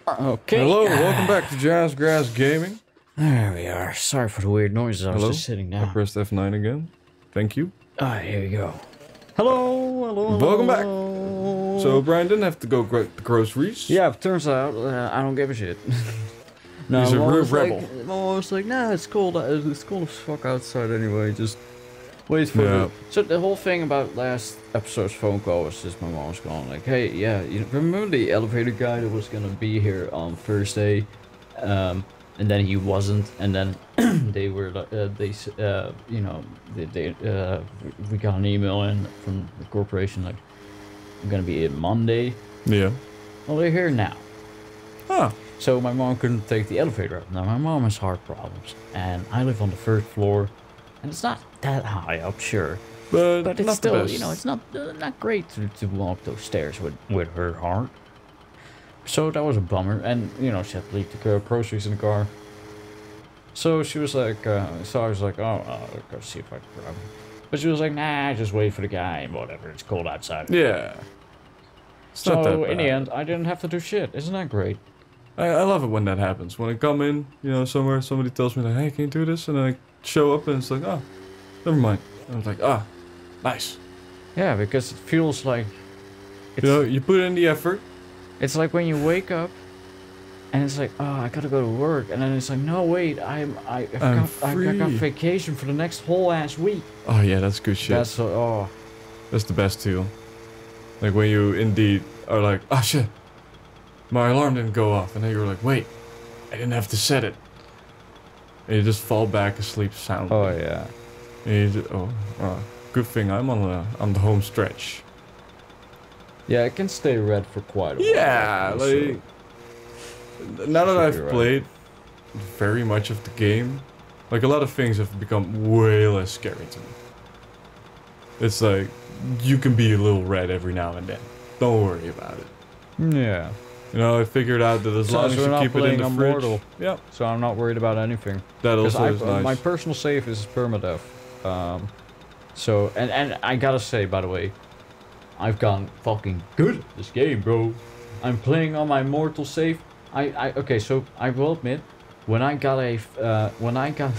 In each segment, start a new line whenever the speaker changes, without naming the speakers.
Okay.
Hello, welcome back to Jazzgrass Gaming.
There we are. Sorry for the weird noises. I was just sitting down.
I pressed F9 again. Thank you.
Alright, here we go. Hello.
Welcome back. So Brian didn't have to go get the groceries.
Yeah, it turns out I don't give a shit. No,
He's a
Mom
real
was
rebel.
Like, Mom was like, nah, it's cold. It's cold as fuck outside anyway. Just wait for it. So the whole thing about last episode's phone call was just my mom was going like, hey, yeah, you remember the elevator guy that was gonna be here on Thursday, and then he wasn't, and then they were we got an email in from the corporation like, I'm gonna be in Monday.
Yeah.
Well, they're here now.
Huh.
So my mom couldn't take the elevator up. Now my mom has heart problems, and I live on the 3rd floor, and it's not that high up, sure, but it's still, you know, it's not great to walk those stairs with her heart. So that was a bummer, and you know, she had to leave the groceries in the car. So she was like, so I was like, oh, I'll go see if I can grab him. But she was like, nah, just wait for the guy and whatever. It's cold outside.
Yeah. It's not that
So
bad.
in the end, I didn't have to do shit. Isn't that great?
I love it when that happens. When I come in, you know, somewhere, somebody tells me like, hey, can you do this? And then I show up and it's like, oh, never mind. And I'm like, ah, nice.
Yeah, because it feels like
You know, you put in the effort.
it's like when you wake up and it's like, oh, I gotta go to work, and then it's like, no, wait, I've got vacation for the next whole ass week.
Oh yeah, that's good shit.
That's
That's the best too. Like when you indeed are like, oh shit, my alarm didn't go off, and then you're like, wait, I didn't have to set it. And you just fall back asleep soundly.
oh yeah.
And you just, good thing I'm on the home stretch.
Yeah, it can stay red for quite a while.
Yeah, like now that I've
Should be right.
played very much of the game, like a lot of things have become way less scary to me. It's like you can be a little red every now and then. Don't worry about it.
Yeah.
You know, I figured out that as long as you keep it in the fridge, yeah,
So I'm not worried about anything.
that also is nice.
My personal save is permadeath. So and I gotta say, by the way, I've gotten fucking good at this game, bro. I'm playing on my mortal save. Okay, so I will admit, when I got a when I got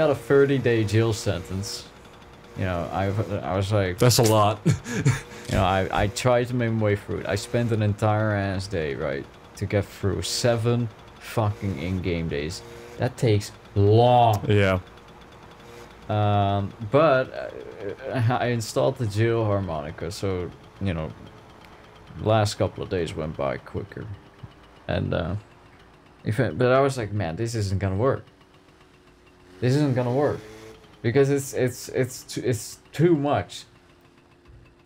a 30-day jail sentence, you know, I was like,
That's a lot.
you know, I tried to make my way through it. I spent an entire ass day, right, to get through 7 fucking in-game days. That takes long.
Yeah.
But I installed the jail harmonica, so, you know, the last couple of days went by quicker. And, but I was like, man, this isn't gonna work. This isn't gonna work. Because it's too much.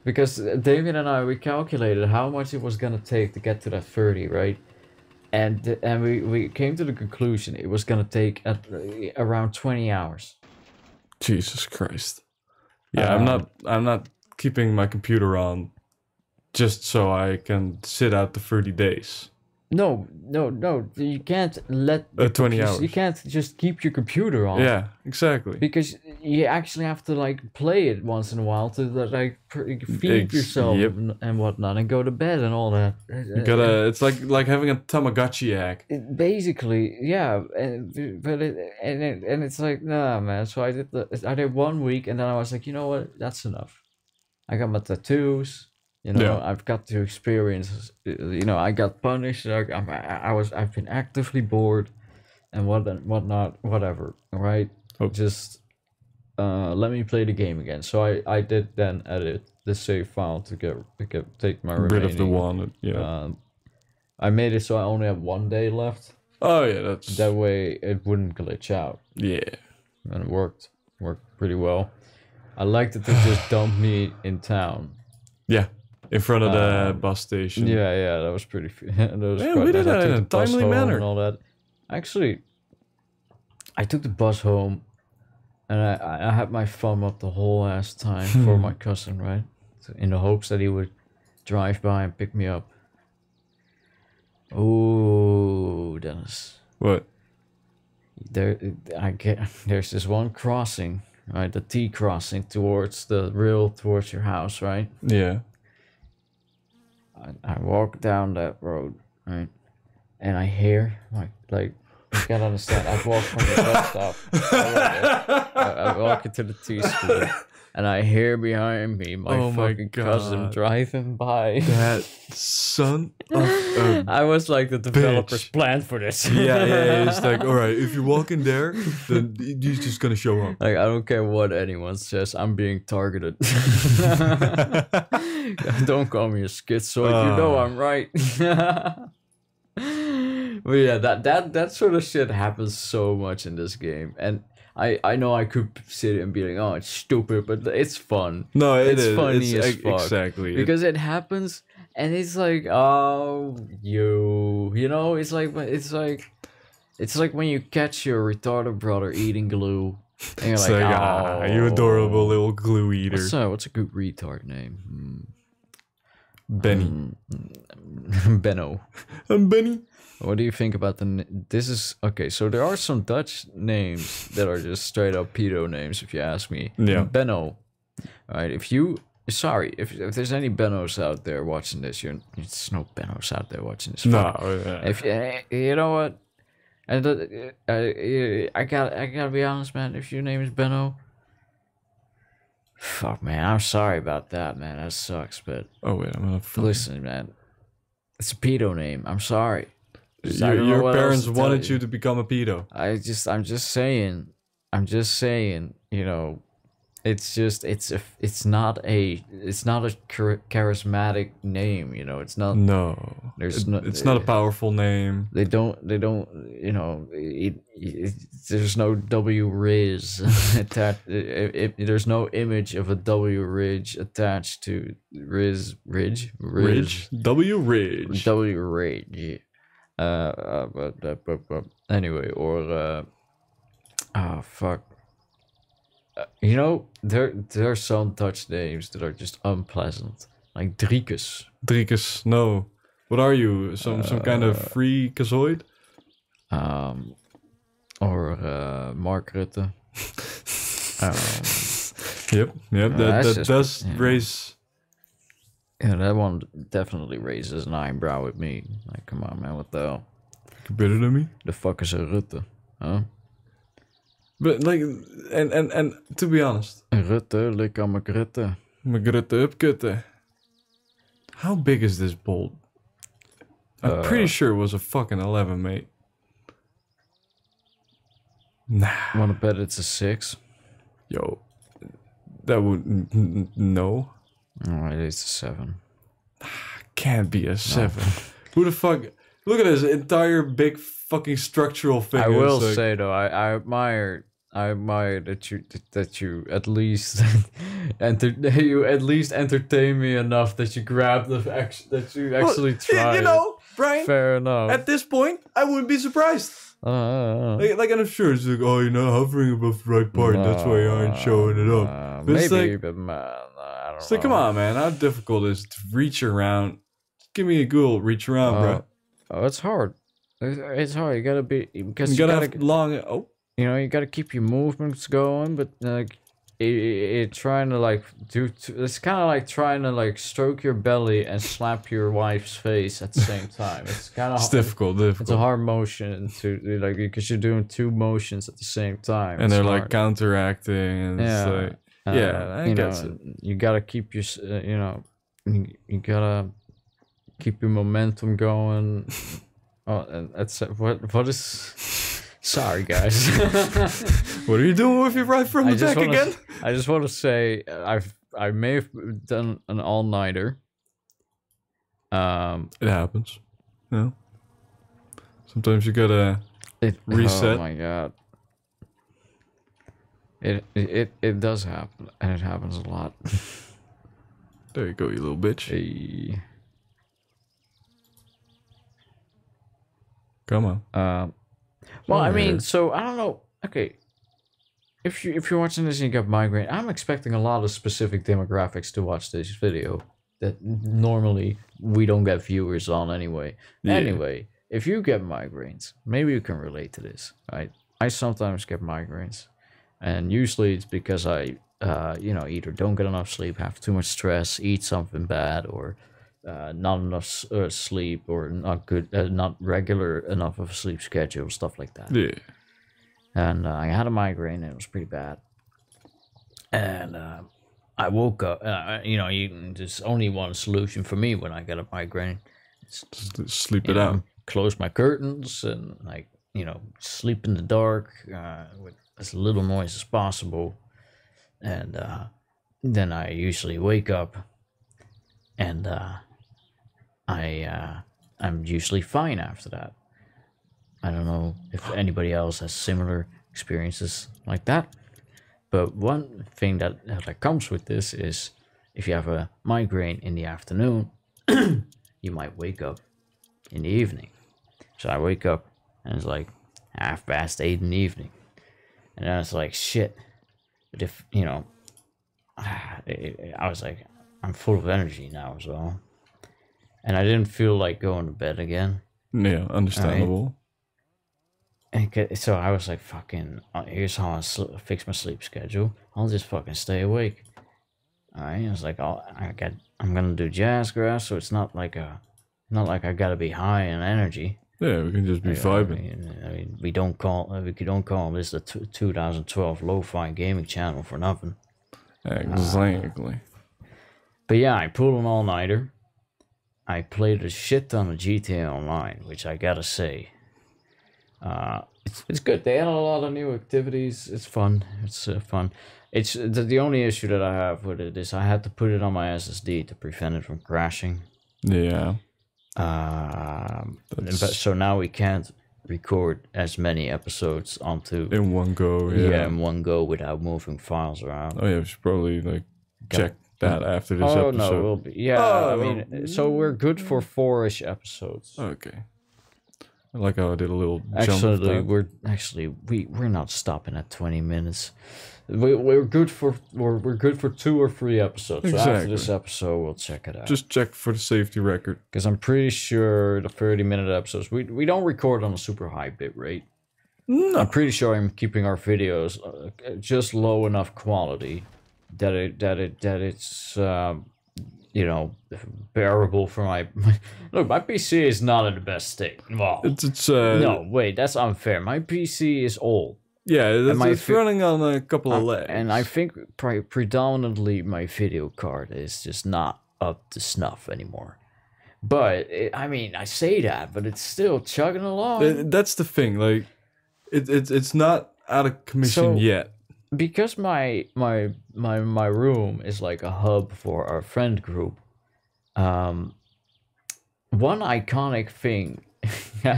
Because David and I, we calculated how much it was gonna take to get to that 30, right? And we came to the conclusion it was gonna take around 20 hours.
Jesus Christ. Yeah, I'm not keeping my computer on just so I can sit out the 30 days.
No, you can't let
20 hours.
You can't just keep your computer on.
Yeah, exactly.
Because you actually have to like play it once in a while to like feed yourself and whatnot, and go to bed and all that.
You gotta. It's like having a Tamagotchi egg.
Basically, yeah, but it's like, nah, man. So I did 1 week, and then I was like, you know what? That's enough. I got my tattoos. You know,
Yeah.
I've got to experience. You know, I got punished. I've been actively bored, and whatnot, whatever. Right?
Oh.
Just let me play the game again. So I did then edit the save file to take my
Rid
remaining.
of the one. Yeah.
I made it so I only have 1 day left.
Oh yeah, that's.
That way it wouldn't glitch out,
Yeah.
and it worked pretty well. I liked that they just dumped me in town.
Yeah. In front of the bus station.
Yeah, that was pretty. That was
Yeah,
quite
we did
nice. I
that in
took
a
the bus
timely
home
manner.
and all that. Actually, I took the bus home, and I had my thumb up the whole ass time for my cousin, right? So in the hopes that he would drive by and pick me up. Oh, Dennis.
What?
There's this one crossing, right? The T crossing towards your house, right?
Yeah.
I walk down that road, right, and I hear like you gotta understand. I walk from the bus stop. I walk into the T school, and I hear behind me my fucking cousin driving by.
That son of a
I was like, the developers planned for this.
yeah. It's like, all right, if you're walking there, then he's just gonna show up.
Like, I don't care what anyone says, I'm being targeted. Don't call me a schizoid. You know I'm right. But yeah, that sort of shit happens so much in this game, and I know I could sit and be like, oh, it's stupid, but it's fun.
No,
it's
is.
funny as fuck.
Exactly.
Because it happens, and it's like, oh, you know, it's like when you catch your retarded brother eating glue, and you're like, oh,
you adorable little glue eater.
What's a good retard name?
Benny.
Benno.
I'm Benny.
What do you think about this is okay, so there are some Dutch names that are just straight up pedo names, if you ask me.
Yeah.
Benno. Alright, if there's any Bennos out there watching this, there's no Bennos out there watching this.
No.
If you know what? And I gotta be honest, man, if your name is Benno, fuck, man, I'm sorry about that, man. That sucks, but
oh wait, I'm gonna
listen, man. It's a pedo name. I'm sorry.
Your parents wanted you to become a pedo.
I'm just saying, you know, it's not a charismatic name, you know. It's not.
No. It's not a powerful name.
They don't, you know, there's no W Riz attached. There's no image of a W Ridge attached to Ridge.
W Ridge.
W Ridge. But anyway, or oh fuck. You know, there are some Dutch names that are just unpleasant, like Driekus.
Driekus, no. What are you? Some kind of freakazoid?
Or Mark Rutte.
Yep. That does raise.
Yeah, that one definitely raises an eyebrow with me. Like, come on, man, what the hell?
You're better than me?
The fuck is a Rutte, huh?
But like, and to be honest,
Rutte, lik aan mijn Rutte.
Mijn Rutte upkutten. How big is this bolt? I'm pretty sure it was a fucking 11, mate. Nah.
Wanna bet it's a 6?
Yo, that would no.
Alright, it's a 7.
Can't be a 7. Who the fuck? Look at this entire big fucking structural thing.
I will say though, I admire that you at least entertain me enough that you grab that you actually try.
You know, Brian.
Fair enough.
At this point, I wouldn't be surprised. Like I'm sure it's like, oh, you're not hovering above the right part, that's why you aren't showing it up. But
maybe,
like,
but man, I don't know.
It's like, come on, man, how difficult is it to reach around? Just give me a good reach around, bro.
Oh, it's hard. It's hard. You gotta be because
you gotta have long. Oh,
you know, you gotta keep your movements going, but like it trying to like it's kind of like trying to like stroke your belly and slap your wife's face at the same time. It's kind of
difficult.
It's a hard motion to like because you're doing 2 motions at the same time,
and they're like counteracting, and it's like I guess it.
You gotta keep your you know you gotta keep your momentum going. Oh, and that's what is. Sorry, guys.
What are you doing with your right from the back again?
I just want to say I may have done an all-nighter.
It happens. Yeah. Sometimes you gotta reset.
Oh my god. It does happen, and it happens a lot.
There you go, you little bitch.
Hey.
Come on.
Well, I mean, so I don't know. Okay, if you're watching this and you got migraine, I'm expecting a lot of specific demographics to watch this video that normally we don't get viewers on anyway. Yeah. Anyway, if you get migraines, maybe you can relate to this, right? I sometimes get migraines, and usually it's because I, you know, either don't get enough sleep, have too much stress, eat something bad, or not enough sleep, or not good, not regular enough of a sleep schedule, stuff like that.
Yeah.
And I had a migraine, and it was pretty bad. And I woke up. There's only one solution for me when I get a migraine.
Just sleep it out.
Close my curtains and sleep in the dark with as little noise as possible. And then I usually wake up, and I'm usually fine after that. I don't know if anybody else has similar experiences like that, but one thing that comes with this is if you have a migraine in the afternoon, you might wake up in the evening. So I wake up and it's like 8:30 in the evening, and then it's like shit. But if I was like, I'm full of energy now as well, and I didn't feel like going to bed again.
Yeah, understandable.
Right? And so I was like, fucking, here's how I fix my sleep schedule. I'll just fucking stay awake. All right, I was like, I'm gonna do Jazzgrass, so it's not like I gotta be high in energy.
Yeah, we can just be vibing.
I mean, we don't call this the 2012 lo-fi gaming channel for nothing.
Exactly.
But yeah, I pulled an all-nighter. I played a shit ton of GTA Online, which I gotta say, it's good. They added a lot of new activities. It's fun. It's fun. It's the only issue that I have with it is I had to put it on my SSD to prevent it from crashing.
Yeah.
But so now we can't record as many episodes onto
in one go.
Yeah, in one go without moving files around.
Oh yeah, we should probably check that after this
episode.
No,
we'll be. Yeah, I mean, so we're good for 4-ish episodes.
Okay. I like how I did a little
jump. We're not stopping at 20 minutes. We're good for 2 or 3 episodes. Exactly. So after this episode, we'll check it out.
Just check for the safety record.
Because I'm pretty sure the 30-minute episodes we don't record on a super high bit rate. No. I'm pretty sure I'm keeping our videos just low enough quality that it's bearable for my look. My PC is not in the best state. Well, no, wait, that's unfair. My PC is old.
Yeah, it's running on a couple of legs.
And I think predominantly my video card is just not up to snuff anymore. But, I say that, but it's still chugging along.
That's the thing, it's not out of commission yet.
Because my room is like a hub for our friend group, one iconic thing my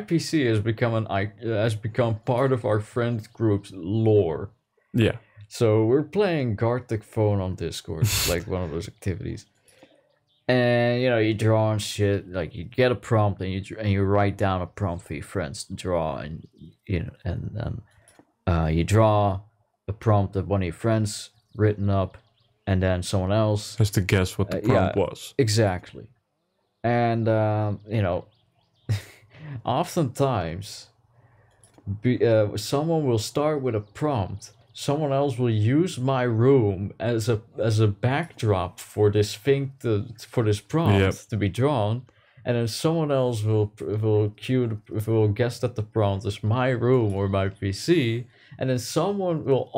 PC has become part of our friend group's lore.
Yeah.
So we're playing Gartic Phone on Discord, like one of those activities. And you draw and shit. Like you get a prompt and you write down a prompt for your friends to draw, and then you draw a prompt that one of your friends written up, and then someone else
has to guess what the prompt was.
Exactly. And oftentimes someone will start with a prompt, someone else will use my room as a backdrop for this prompt to be drawn, and then someone else will guess that the prompt is my room or my PC, and then someone will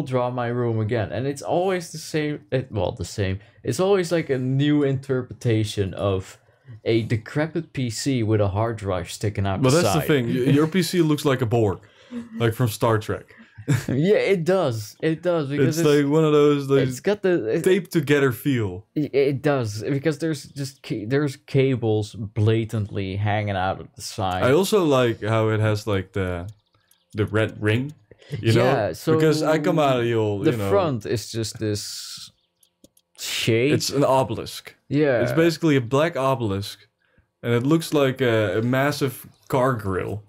draw my room again, and it's always the same. It's always like a new interpretation of a decrepit PC with a hard drive sticking out the side.
But that's the thing. Your PC looks like a Borg, like from Star Trek.
Yeah, it does. It does, because
it's like one of those.
It's got the
taped together feel.
It does, because there's cables blatantly hanging out at the side.
I also like how it has like the red ring. So because I come out of the
front is just this shape.
It's an obelisk.
Yeah,
it's basically a black obelisk, and it looks like a massive car grill,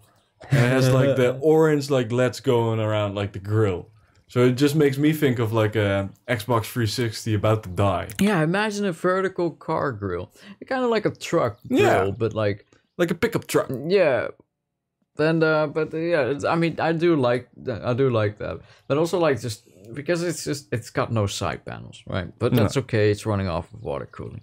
and it has like the orange LEDs going around like the grill. So it just makes me think of like a Xbox 360 about to die.
Yeah, imagine a vertical car grill, kind of like a truck grill, but like
a pickup truck.
Yeah. And I do like that, but also like just because it's got no side panels, right? But that's okay. It's running off of water cooling.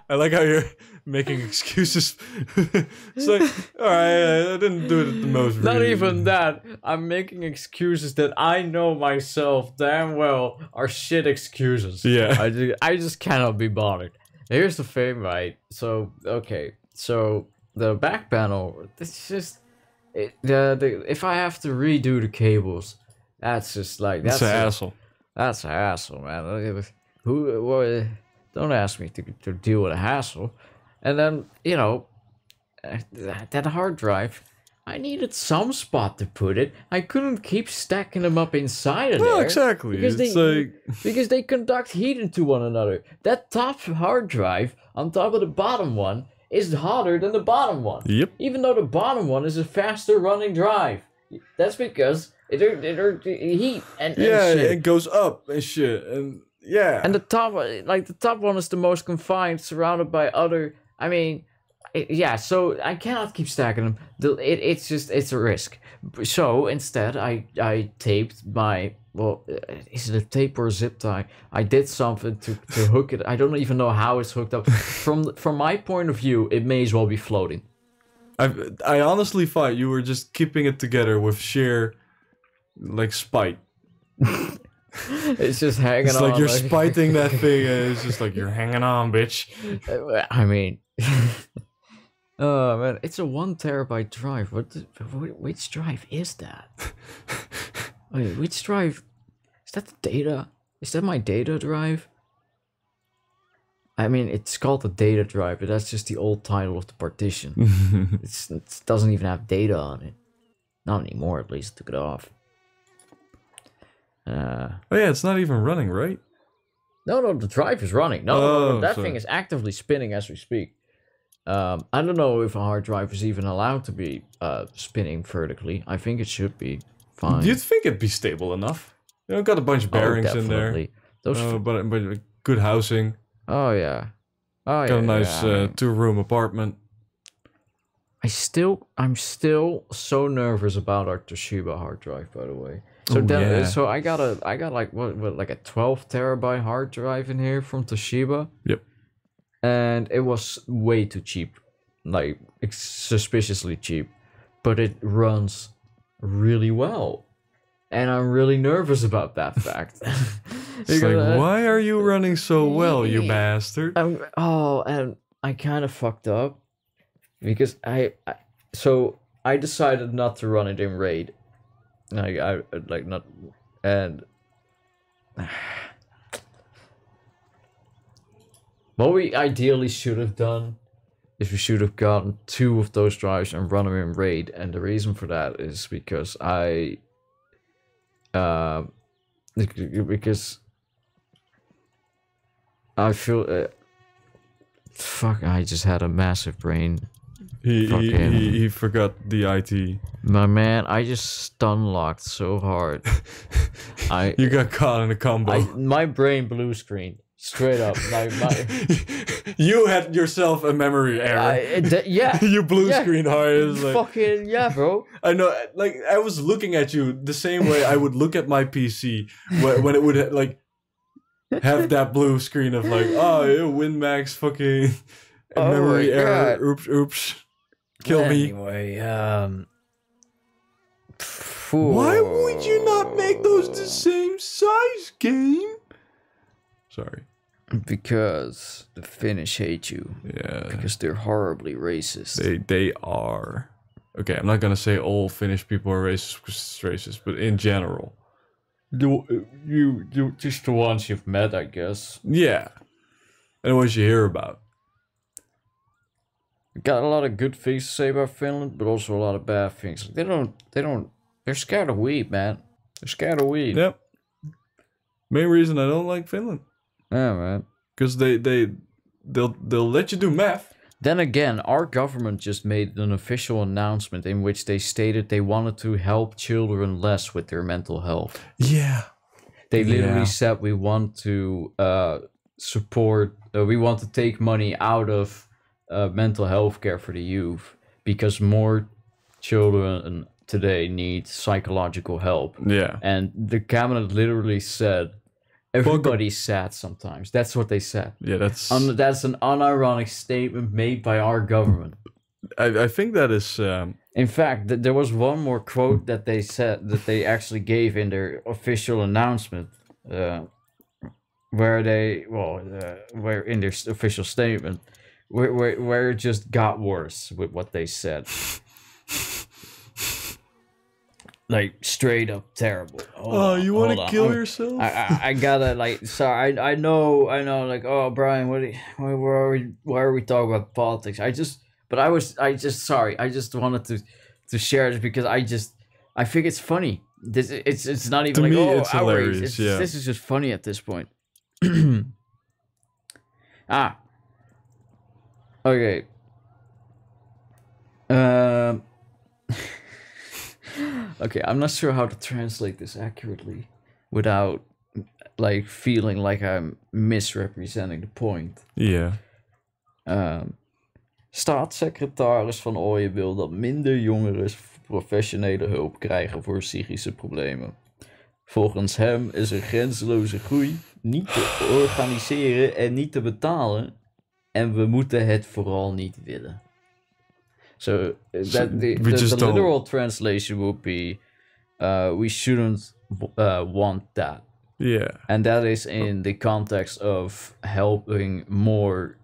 I like how you're making excuses. It's like, all right, I didn't do it at the most.
Not
really.
even that. I'm making excuses that I know myself damn well are shit excuses.
Yeah.
I just cannot be bothered. Here's the thing, right? So, okay. So, the back panel, it's just... if I have to redo the cables, that's just like...
That's an hassle.
That's a hassle, man. Don't ask me to deal with a hassle. And then, you know, that hard drive, I needed some spot to put it. I couldn't keep stacking them up inside of there.
No, exactly.
Because they conduct heat into one another. That top hard drive on top of the bottom one is hotter than the bottom one.
Yep.
Even though the bottom one is a faster running drive. That's because it heat and shit.
It goes up and shit, and yeah.
And the top one is the most confined, surrounded by other. I mean, so I cannot keep stacking them. It's a risk. So instead, I taped my, is it a tape or a zip tie? I did something to hook it. I don't even know how it's hooked up. From my point of view, it may as well be floating.
I honestly thought you were just keeping it together with sheer, like, spite.
It's just hanging on.
It's like you're spiting that thing, and it's just like, you're hanging on, bitch.
I mean... Oh man, it's a 1 terabyte drive. Which drive is that? Wait, which drive? Is that the data? Is that my data drive? I mean, it's called the data drive, but that's just the old title of the partition. It doesn't even have data on it. Not anymore, at least. I took it off.
Oh yeah, it's not even running, right?
No, the drive is running. No, that thing is actively spinning as we speak. I don't know if a hard drive is even allowed to be spinning vertically. I think it should be fine.
You'd think it'd be stable enough. You know, got a bunch of bearings in there. Those but good housing.
Oh yeah.
Got a nice 2-room apartment.
I'm still so nervous about our Toshiba hard drive, by the way. So so I got like like a 12 terabyte hard drive in here from Toshiba.
Yep.
And it was way too cheap, like suspiciously cheap, but it runs really well, and I'm really nervous about that fact.
It's like, why are you running so well, you bastard?
And I kind of fucked up because I decided not to run it in RAID, What we ideally should have done is we should have gotten 2 of those drives and run them in RAID, and the reason for that is because I feel fuck, I just had a massive brain.
He forgot the IT.
My man, I just stun locked so hard.
You got caught in a combo.
My brain blue screen. Straight up,
you had yourself a memory error.
Yeah,
you blue screen hard. Like,
fucking yeah, bro.
I know. Like I was looking at you the same way I would look at my PC when it would like have that blue screen of like, oh, WinMax fucking memory error. Oops. Kill me.
Anyway,
why would you not make those the same size, game? Sorry.
Because the Finnish hate you.
Yeah.
Because they're horribly racist.
They are. Okay, I'm not gonna say all Finnish people are racist because it's racist, but in general.
You just the ones you've met, I guess.
Yeah. And what you hear about.
Got a lot of good things to say about Finland, but also a lot of bad things. They're scared of weed, man. They're scared of weed.
Yep. Main reason I don't like Finland.
Yeah, man.
Because they'll let you do meth.
Then again, our government just made an official announcement in which they stated they wanted to help children less with their mental health.
Yeah.
They literally said we want to support, we want to take money out of mental health care for the youth because more children today need psychological help.
Yeah.
And the cabinet literally said, everybody's sad sometimes. That's what they said.
Yeah, that's
an unironic statement made by our government.
I think that is
In fact, there was one more quote that they said that they actually gave in their official announcement, where in their official statement, where it just got worse with what they said. Like straight up terrible.
You want to kill yourself?
I gotta like. Sorry, I know. Like, oh, Brian, why are we talking about politics? I just wanted to share this because I think it's funny. It's not even
to
like
me,
oh,
it's
outrage.
hilarious.
This is just funny at this point. Okay. Okay, I'm not sure how to translate this accurately without like feeling like I'm misrepresenting the point.
Yeah.
Staatssecretaris Van Ooyen wil dat minder jongeren professionele hulp krijgen voor psychische problemen. Volgens hem is er grenzeloze groei niet te organiseren en niet te betalen. En we moeten het vooral niet willen. So the literal translation would be, we shouldn't want that.
Yeah.
And that is in the context of helping more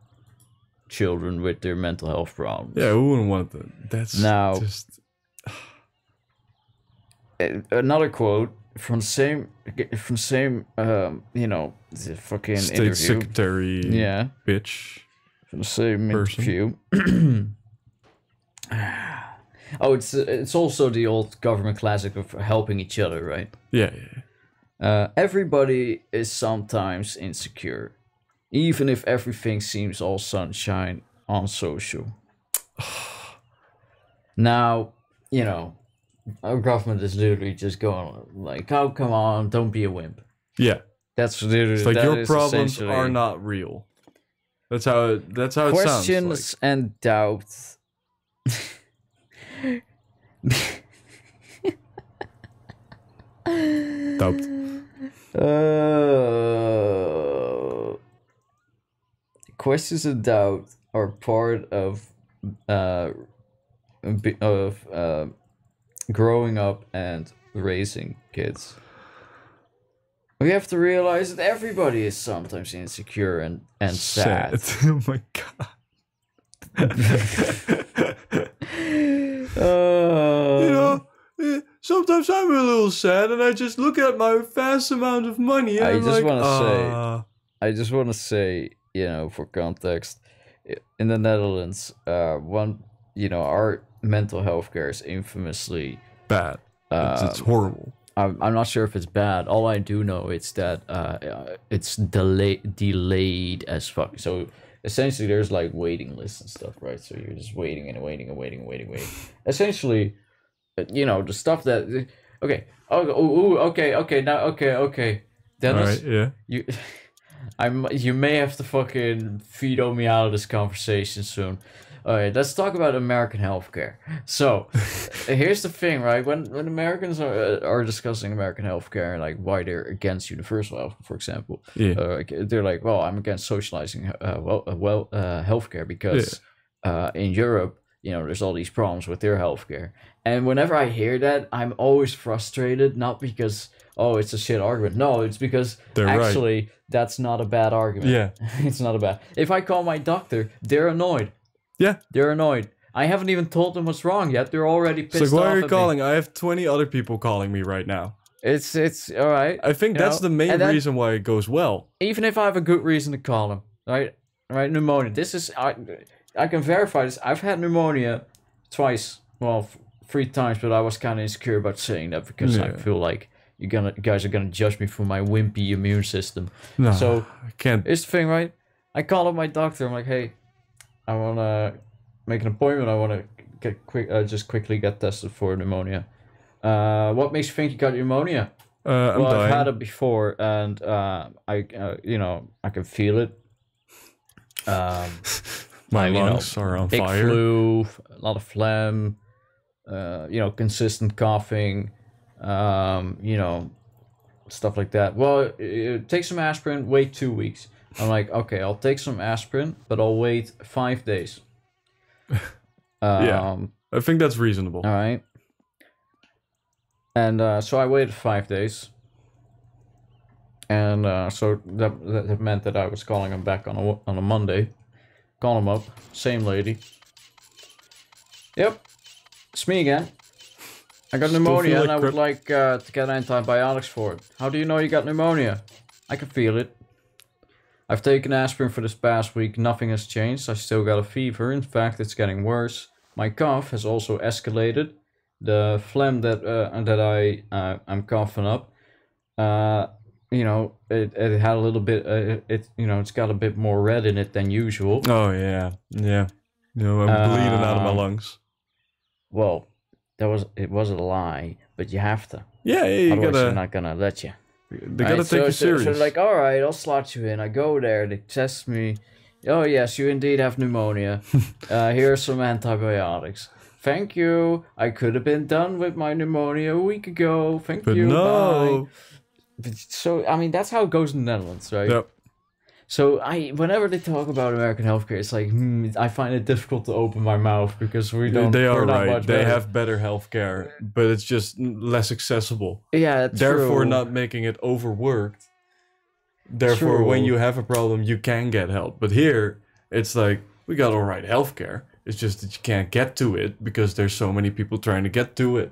children with their mental health problems.
Yeah, who wouldn't want that? That's
now
just...
Another quote from the same the fucking
State
interview.
Secretary bitch.
From the same
person.
interview. Oh, it's also the old government classic of helping each other, right?
Yeah.
Everybody is sometimes insecure, even if everything seems all sunshine on social. Now, our government is literally just going like, "Oh, come on, don't be a wimp."
Yeah.
That's literally
it's like
that
your problems are not real. That's how it sounds.
Questions and doubts.
Doubt.
Questions and doubt are part of growing up and raising kids. We have to realize that everybody is sometimes insecure and sad.
Oh my god. Sometimes I'm a little sad and I just look at my vast amount of money and
I just want to say, for context, in the Netherlands, our mental health care is infamously
bad. It's horrible.
I'm not sure if it's bad. All I do know is that it's delayed as fuck. So essentially, there's like waiting lists and stuff, right? So you're just waiting and waiting and waiting and waiting, waiting. Essentially, the stuff that okay. Dennis,
all right, yeah.
You may have to fucking veto me out of this conversation soon. All right, let's talk about American healthcare. So, here's the thing, right? When Americans are discussing American healthcare, like why they're against universal health, for example, they're like, well, I'm against socializing healthcare because in Europe, there's all these problems with their healthcare. And whenever I hear that, I'm always frustrated, not because it's a shit argument. No, it's because actually that's not a bad argument.
Yeah,
it's not a bad. If I call my doctor, they're annoyed.
Yeah,
they're annoyed. I haven't even told them what's wrong yet. They're already pissed off.
It's like, why are you calling? I have 20 other people calling me right now.
It's all right.
I think that's the main reason why it goes well.
Even if I have a good reason to call them, right? Pneumonia. This is I can verify this. I've had pneumonia twice. Well, 3 times, but I was kind of insecure about saying that because I feel like you guys are gonna judge me for my wimpy immune system.
No,
so
I can't.
Here's the thing, right? I call up my doctor. I'm like, hey, I want to make an appointment. I want to just quickly get tested for pneumonia. What makes you think you got pneumonia?
I'm dying.
I've had it before, and I can feel it.
My lungs are on
big
fire.
Flu, a lot of phlegm. you know, consistent coughing, you know, stuff like that. Well, take some aspirin, wait 2 weeks. I'm like, okay, I'll take some aspirin, but I'll wait 5 days.
Yeah, I think that's reasonable.
All right. And so I waited 5 days. And so that meant that I was calling him back on a Monday. Call him up, same lady. Yep, it's me again. I got pneumonia and I would like to get antibiotics for it. How do you know you got pneumonia? I can feel it. I've taken aspirin for this past week, nothing has changed. I still got a fever, in fact it's getting worse. My cough has also escalated. The phlegm that I'm coughing up, you know, it had a little bit, you know, it's got a bit more red in it than usual.
Oh yeah. You know, I'm bleeding out of my lungs.
Well, it was a lie, but you have to.
Yeah, you
otherwise
gotta.
they're not gonna let you.
They gotta take you serious.
So like, all right, I'll slot you in. I go there, they test me. Oh yes, you indeed have pneumonia. Here are some antibiotics. Thank you. I could have been done with my pneumonia a week ago. Thank you.
No.
Bye. So I mean, that's how it goes in the Netherlands, right?
Yep.
So whenever they talk about American healthcare, it's like I find it difficult to open my mouth because we don't.
They are right.
Much
they
better.
have better healthcare, but it's just less accessible.
Yeah, that's
therefore
true.
Not making it overworked. Therefore,
True.
when you have a problem, you can get help. But here, it's like we got all right healthcare. It's just that you can't get to it because there's so many people trying to get to it.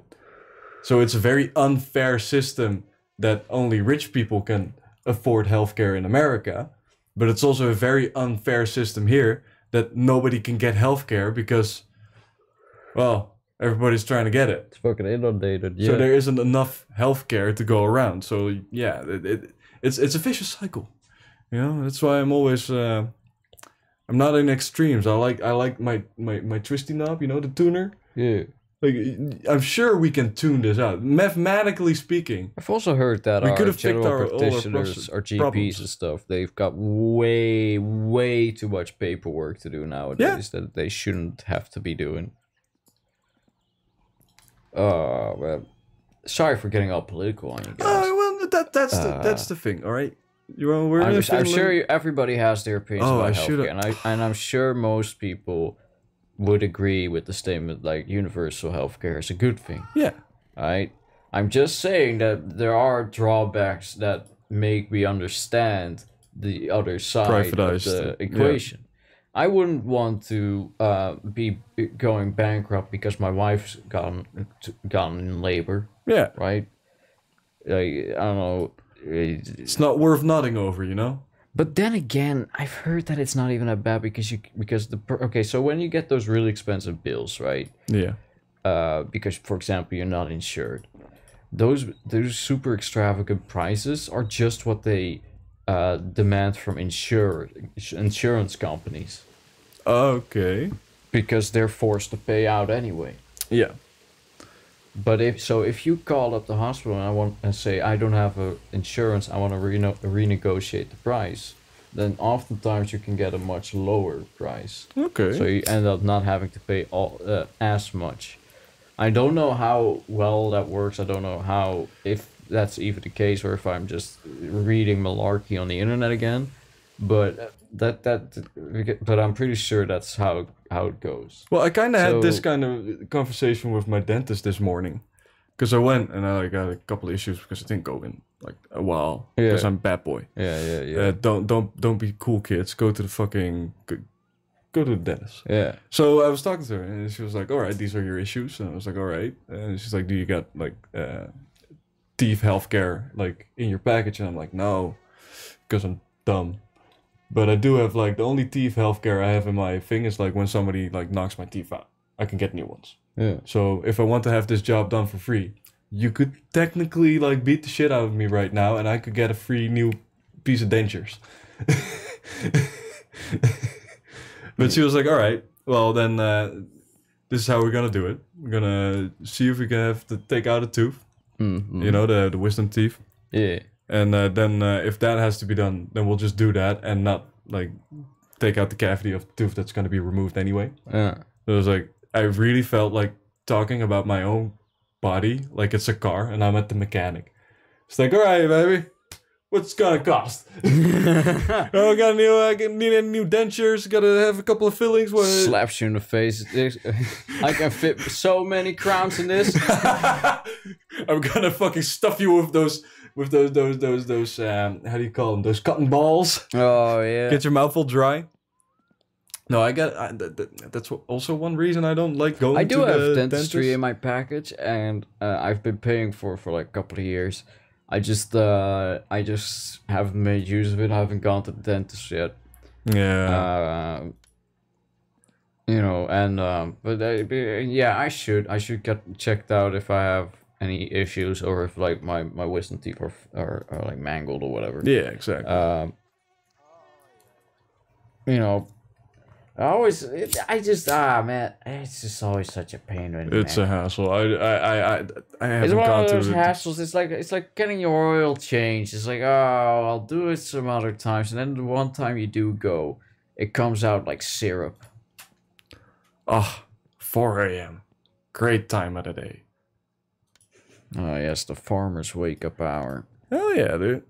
So it's a very unfair system that only rich people can afford healthcare in America. But it's also a very unfair system here that nobody can get healthcare because, well, everybody's trying to get it.
It's fucking inundated. Yeah.
So there isn't enough healthcare to go around. So yeah, it's a vicious cycle. You know, that's why I'm always I'm not in extremes. I like my twisty knob. You know, the tuner.
Yeah.
Like, I'm sure we can tune this out. Mathematically speaking.
I've also heard that
we
our
could have
general
all our
practitioners, our GPs
problems.
and stuff, they've got way too much paperwork to do nowadays that they shouldn't have to be doing. Oh, well, sorry for getting all political on you guys.
Well, that's the thing. All right.
I'm sure everybody has their opinions about
I should've-
healthcare, and I'm sure most people would agree with the statement like universal healthcare is a good thing.
Yeah.
Right? I'm just saying that there are drawbacks that make me understand the other side of the equation. I wouldn't want to be going bankrupt because my wife's gone in labor.
Yeah.
Right? I don't know.
It's not worth nodding over, you know?
But then again, I've heard that it's not even that bad okay, so when you get those really expensive bills, right?
Yeah.
Because for example, you're not insured. Those super extravagant prices are just what they demand from insurance companies.
Okay.
Because they're forced to pay out anyway.
Yeah.
But if you call up the hospital and say I don't have insurance, I want to renegotiate the price, then oftentimes you can get a much lower price.
Okay.
So you end up not having to pay as much. I don't know how well that works. I don't know if that's even the case or if I'm just reading malarkey on the internet again. But but I'm pretty sure that's how it goes.
Well, I kind of had this kind of conversation with my dentist this morning, because I went and I got a couple of issues because I didn't go in like a while because I'm a bad boy.
Yeah.
Don't be cool, kids. Go to the fucking go to the dentist.
Yeah.
So I was talking to her and she was like, "All right, these are your issues." And I was like, "All right." And she's like, "Do you got like teeth healthcare like in your package?" And I'm like, "No, because I'm dumb." But I do have like the only teeth healthcare I have in my thing is like when somebody like knocks my teeth out, I can get new ones.
Yeah.
So if I want to have this job done for free, you could technically like beat the shit out of me right now, and I could get a free new piece of dentures. But she was like, "All right, well then, this is how we're gonna do it. We're gonna see if we can have to take out a tooth, you know, the wisdom teeth."
Yeah.
And then if that has to be done, then we'll just do that and not like take out the cavity of the tooth that's going to be removed anyway.
Yeah.
So it was like, I really felt like talking about my own body like it's a car, and I'm at the mechanic. It's like, all right, baby, what's it gonna cost? Oh, need any new dentures? Gotta have a couple of fillings. What?
Slaps you in the face. I can fit so many crowns in this.
I'm gonna fucking stuff you with those how do you call them? Those cotton balls.
Oh yeah.
Get your mouth all dry. No, that's also one reason I don't like going.
I do
to
have
the
dentistry
dentist.
in my package, and I've been paying for like a couple of years. I just haven't made use of it. I haven't gone to the dentist yet.
Yeah.
You know, and yeah, I should get checked out if I have any issues, or if like my wisdom teeth are like mangled or whatever.
Yeah, exactly.
You know, man, it's just always such a pain.
It's a hassle. I haven't
It's one
gone
of
to
those
the
hassles. It's like getting your oil changed. It's like, oh, I'll do it some other times, and then the one time you do go, it comes out like syrup.
4 a.m. Great time of the day.
Oh yes, the farmer's wake up hour.
Hell yeah, dude.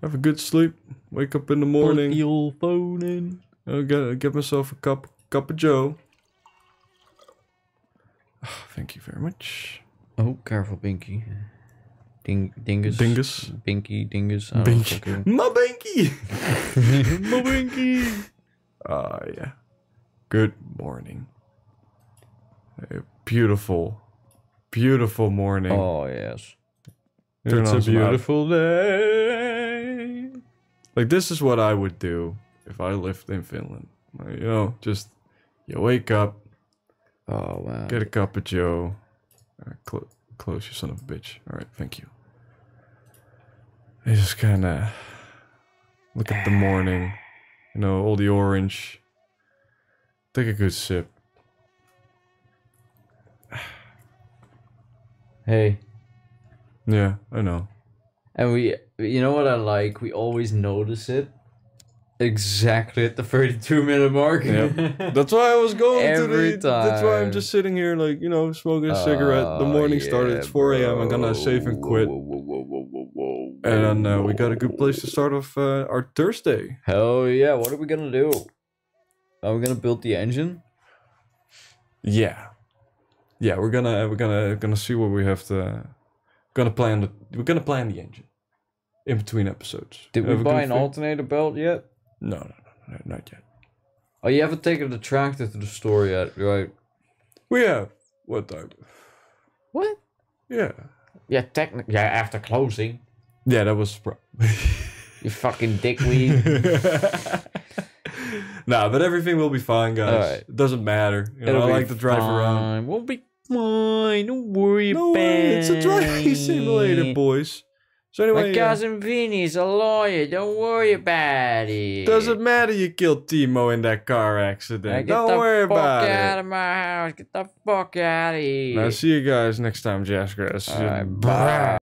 Have a good sleep. Wake up in the morning.
Put the old phone in.
I'll get myself a cup of Joe. Thank you very much.
Oh, careful, Binky. Dingus.
Dingus.
Binky, dingus.
Binky. My Binky!
My Binky!
Yeah. Good morning. A beautiful morning.
Oh, yes.
Turn
It's
on
a
some
beautiful day.
Like, this is what I would do if I lived in Finland. Like, you know, just, you wake up,
Oh, wow.
get a cup of Joe. Close, you son of a bitch. Alright, thank you. I just kind of look at the morning, you know, all the orange. Take a good sip.
Hey.
Yeah, I know.
And you know what I like? We always notice it exactly at the 32-minute mark.
Yep. That's why I was going
Every
to the... That's why I'm
time.
just sitting here, like, you know, smoking a cigarette. The morning started. It's 4 a.m. I'm gonna save and quit. And then we got a good place to start off our Thursday.
Hell yeah! What are we gonna do? Are we gonna build the engine?
Yeah, we're gonna see what we have to. We're gonna plan the engine in between episodes.
Did we buy an alternator belt yet?
No, not yet.
Oh, you haven't taken the tractor to the store yet, right?
We have what time?
What?
Yeah.
Yeah, technically, yeah, after closing.
Yeah, that was.
You fucking dickweed.
Nah, but everything will be fine, guys.
Alright.
It doesn't matter. You know, I like to drive around.
We'll be fine. Don't worry
No
about
way,
it.
it's a driving simulator, boys. So anyway,
My cousin Vinny's a lawyer. Don't worry about it.
doesn't matter you killed Timo in that car accident. Don't worry about
Get the fuck out
it.
of my house. Get the fuck out of here.
Now, see you guys next time, Jazzgrass.
Alright, bye.